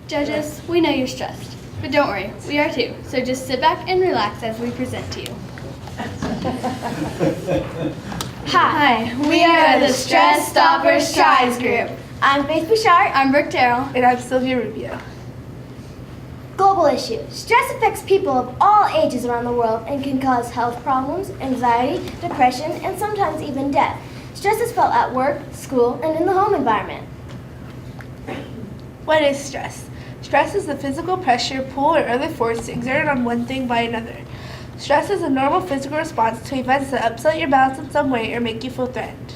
Judges, we know you're stressed, but don't worry, we are too. So just sit back and relax as we present to you. Hi, we are the Stress Stoppers TRYS group. I'm Faith Buschardt. I'm Brooke Terrill. And I'm Sylvia Rubio. Global issue. Stress affects people of all ages around the world and can cause health problems, anxiety, depression, and sometimes even death. Stress is felt at work, school, and in the home environment. What is stress? Stress is the physical pressure, pull, or other force exerted on one thing by another. Stress is a normal physical response to events that upset your balance in some way or make you feel threatened.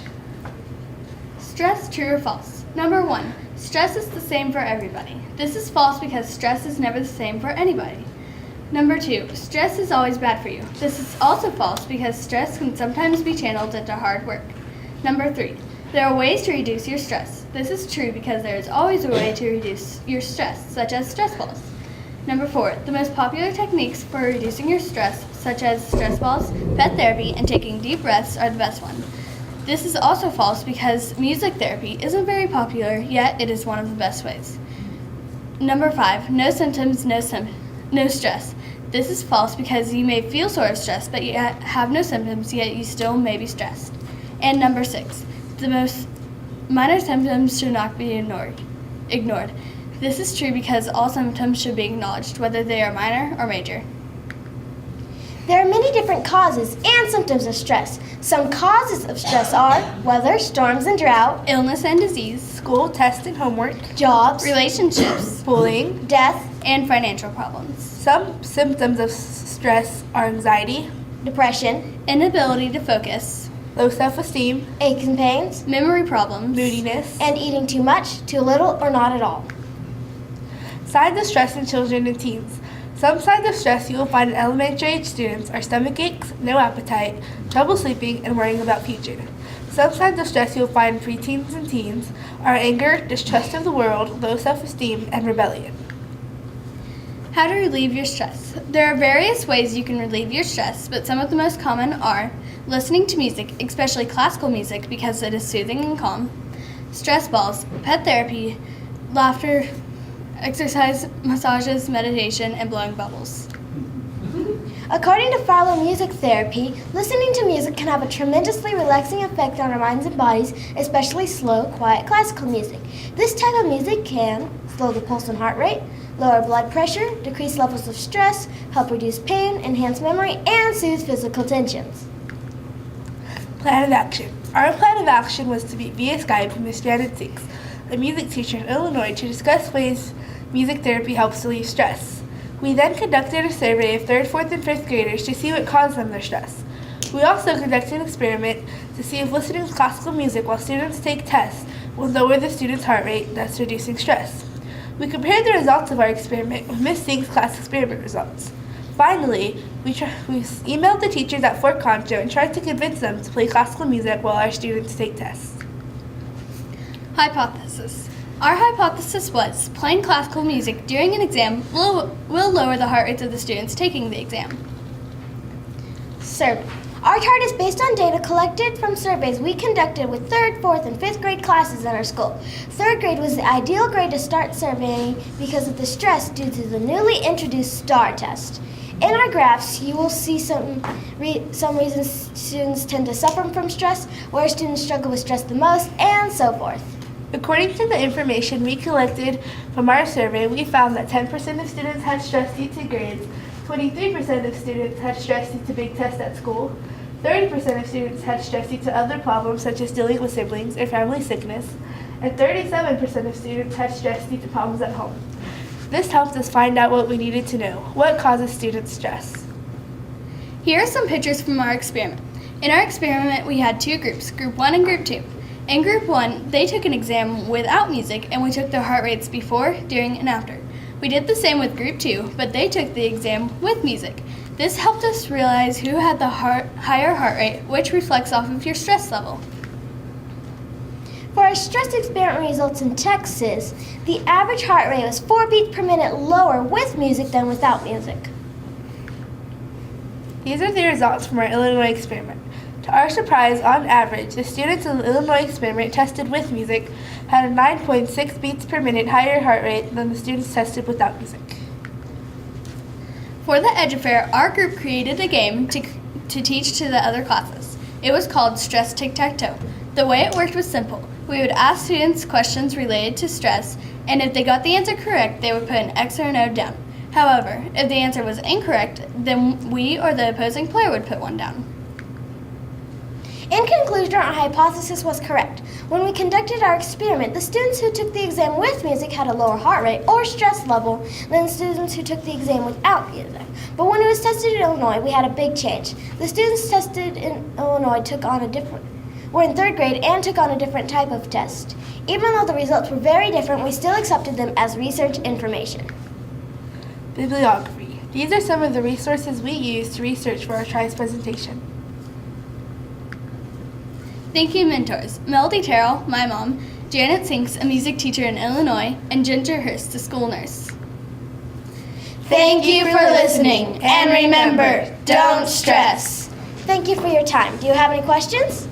Stress, true or false? Number 1, stress is the same for everybody. This is false because stress is never the same for anybody. Number 2, stress is always bad for you. This is also false because stress can sometimes be channeled into hard work. Number 3, there are ways to reduce your stress. This is true because there is always a way to reduce your stress, such as stress balls. Number 4, the most popular techniques for reducing your stress, such as stress balls, pet therapy, and taking deep breaths are the best ones. This is also false because music therapy isn't very popular, yet it is one of the best ways. Number 5, no symptoms, no stress. This is false because you may feel sort of stressed, but yet have no symptoms, yet you still may be stressed. And number 6, the most minor symptoms should not be ignored. This is true because all symptoms should be acknowledged, whether they are minor or major. There are many different causes and symptoms of stress. Some causes of stress are weather, storms and drought, Illness and disease, School, test, and homework, jobs, relationships, bullying. death, and financial problems. Some symptoms of stress are anxiety, depression, Inability to focus, low self-esteem, aches and pains, memory problems, moodiness. and eating too much, too little, or not at all. Signs of stress in children and teens. Some signs of stress you will find in elementary age students are stomach aches, no appetite, trouble sleeping, and worrying about future. Some signs of stress you will find in preteens and teens are anger, distrust of the world, low self-esteem, and rebellion. How to relieve your stress. There are various ways you can relieve your stress, but some of the most common are listening to music, especially classical music because it is soothing and calm, stress balls, pet therapy, laughter, exercise, massages, meditation, and blowing bubbles. According to Farlow Music Therapy, listening to music can have a tremendously relaxing effect on our minds and bodies, especially slow, quiet classical music. This type of music can slow the pulse and heart rate, lower blood pressure, decrease levels of stress, help reduce pain, enhance memory, and soothe physical tensions. Plan of action. Our plan of action was to meet via Skype with Ms. Janet Six, a music teacher in Illinois, to discuss ways music therapy helps relieve stress. We then conducted a survey of 3rd, 4th, and 5th graders to see what caused them their stress. We also conducted an experiment to see if listening to classical music while students take tests will lower the student's heart rate, thus reducing stress. We compared the results of our experiment with Ms. Singh's class experiment results. Finally, we emailed the teachers at Fort Concho and tried to convince them to play classical music while our students take tests. Hypothesis. Our hypothesis was playing classical music during an exam will lower the heart rates of the students taking the exam. Survey. Our chart is based on data collected from surveys we conducted with 3rd, 4th, and 5th grade classes in our school. 3rd grade was the ideal grade to start surveying because of the stress due to the newly introduced STAR test. In our graphs, you will see some reasons students tend to suffer from stress, where students struggle with stress the most, and so forth. According to the information we collected from our survey, we found that 10% of students had stress due to grades, 23% of students had stress due to big tests at school, 30% of students had stress due to other problems such as dealing with siblings or family sickness, and 37% of students had stress due to problems at home. This helped us find out what we needed to know: what causes students stress. Here are some pictures from our experiment. In our experiment, we had 2 groups, Group 1 and Group 2. In Group 1, they took an exam without music, and we took their heart rates before, during, and after. We did the same with Group 2, but they took the exam with music. This helped us realize who had the higher heart rate, which reflects off of your stress level. For our stress experiment results in Texas, the average heart rate was 4 beats per minute lower with music than without music. These are the results from our Illinois experiment. To our surprise, on average, the students in the Illinois experiment tested with music had a 9.6 beats per minute higher heart rate than the students tested without music. For the Edufair, our group created a game to teach to the other classes. It was called Stress Tic-Tac-Toe. The way it worked was simple. We would ask students questions related to stress, and if they got the answer correct, they would put an X or an O down. However, if the answer was incorrect, then we or the opposing player would put one down. In conclusion, our hypothesis was correct. When we conducted our experiment, the students who took the exam with music had a lower heart rate or stress level than the students who took the exam without music. But when it was tested in Illinois, we had a big change. The students tested in Illinois were in third grade and took on a different type of test. Even though the results were very different, we still accepted them as research information. Bibliography. These are some of the resources we used to research for our TRYS presentation. Thank you, mentors. Melody Terrell, my mom, Janet Sinks, a music teacher in Illinois, and Ginger Hurst, a school nurse. Thank you for listening, and remember, don't stress. Thank you for your time. Do you have any questions?